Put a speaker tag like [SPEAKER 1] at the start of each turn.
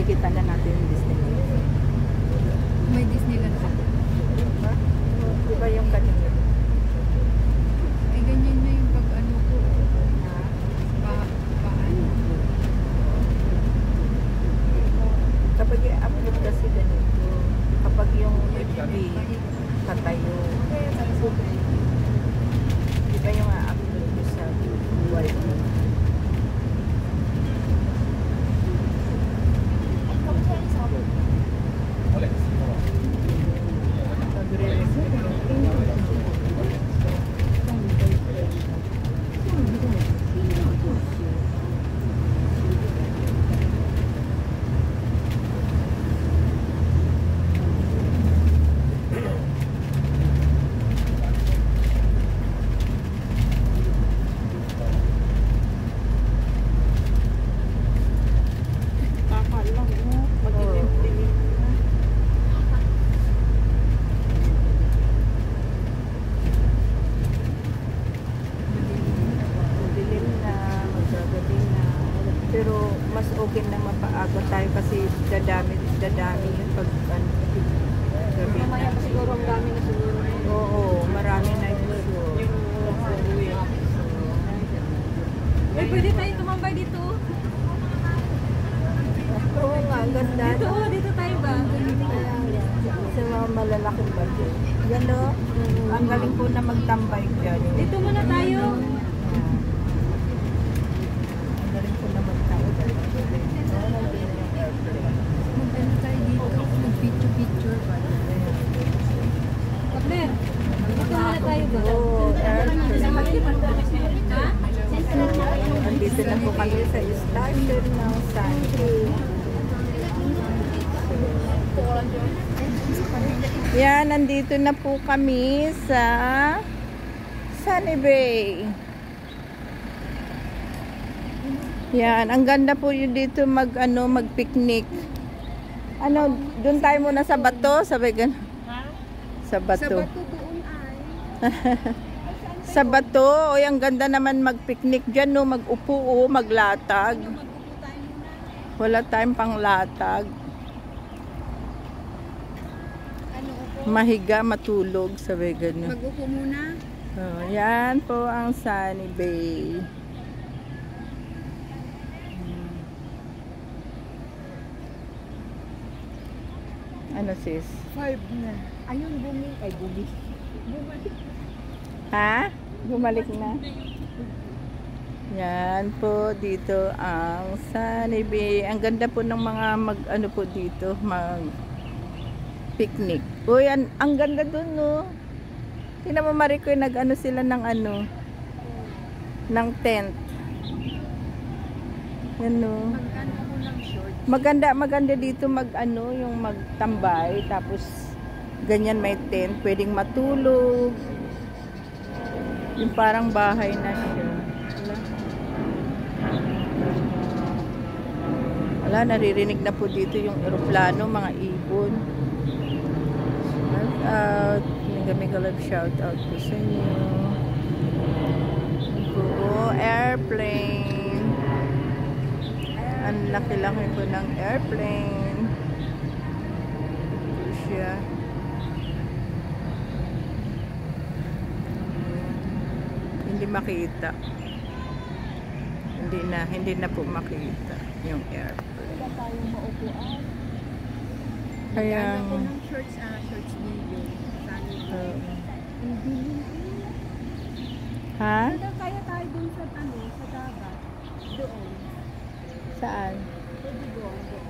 [SPEAKER 1] makikita na natin yung Disneyland.
[SPEAKER 2] May Disneyland pa.
[SPEAKER 1] Diba? Diba yung kanina?
[SPEAKER 2] Ay, ganyan na yung pag ano ko. Paano?
[SPEAKER 1] Kapag i-upload kasi ganito, kapag yung FB katayo, diba yung i-upload ko sa YT? Pero mas okay na mapaaga tayo kasi dadami yung pag gabi na.
[SPEAKER 2] Siguro ang dami na siguro.
[SPEAKER 1] Oo, marami na yun.
[SPEAKER 2] Ay, pwede tayo tumambay dito.
[SPEAKER 1] Oo nga, ang ganda.
[SPEAKER 2] Dito tayo ba?
[SPEAKER 1] Sa mga malalaking bagay. Yan o, ang galing po na magtambay dyan.
[SPEAKER 2] Dito muna tayo.
[SPEAKER 1] Ang galing po na magtambay.
[SPEAKER 2] Magano tayo dito. Mag-picture-picture ba? Kapler, dito muna tayo ba?
[SPEAKER 1] Oo,
[SPEAKER 2] Ha?
[SPEAKER 1] andito na po kami sa station ng Sunny. Yan, nandito na po kami sa Sunny Bay. Yan, ang ganda po yun dito mag-picnic. Doon tayo muna sa bato, sabi gan. Sa bato.
[SPEAKER 2] Sa bato doon ay.
[SPEAKER 1] Sa bato, oy, ang ganda naman mag-picnic dyan, no? Mag-upo, maglatag. Wala tayong panglatag. Mahiga, matulog, sabi gano'n.
[SPEAKER 2] Mag-upo muna.
[SPEAKER 1] Oh, yan po ang Sunny Bay. Ano sis?
[SPEAKER 2] 5 na. Ayun, bumalik.
[SPEAKER 1] Ha? Bumalik na. Yan po dito ang Sunny Bay. Ang ganda po ng mga mag-ano po dito, mag-picnic. Uy, ang ganda dun, no? Tingnan mo, Marikoy, nag-ano sila ng ng tent. Yan, no? Maganda dito yung magtambay, tapos ganyan may tent, pwedeng matulog. Yung parang bahay na siya. Wala, naririnig na po dito yung eroplano, mga ibon. Shout out. Mega shout out po sa inyo. Oo, airplane. Ang laki-laki po ng airplane. Ito siya. Hindi makita. Hindi na po makita yung airplane.
[SPEAKER 2] Wala tayong maupuan.
[SPEAKER 1] Kaya
[SPEAKER 2] ako ng shorts video.
[SPEAKER 1] ha?
[SPEAKER 2] Kaya tayo dun sa sa dagat. Doon.
[SPEAKER 1] Saan?
[SPEAKER 2] Pwede doon.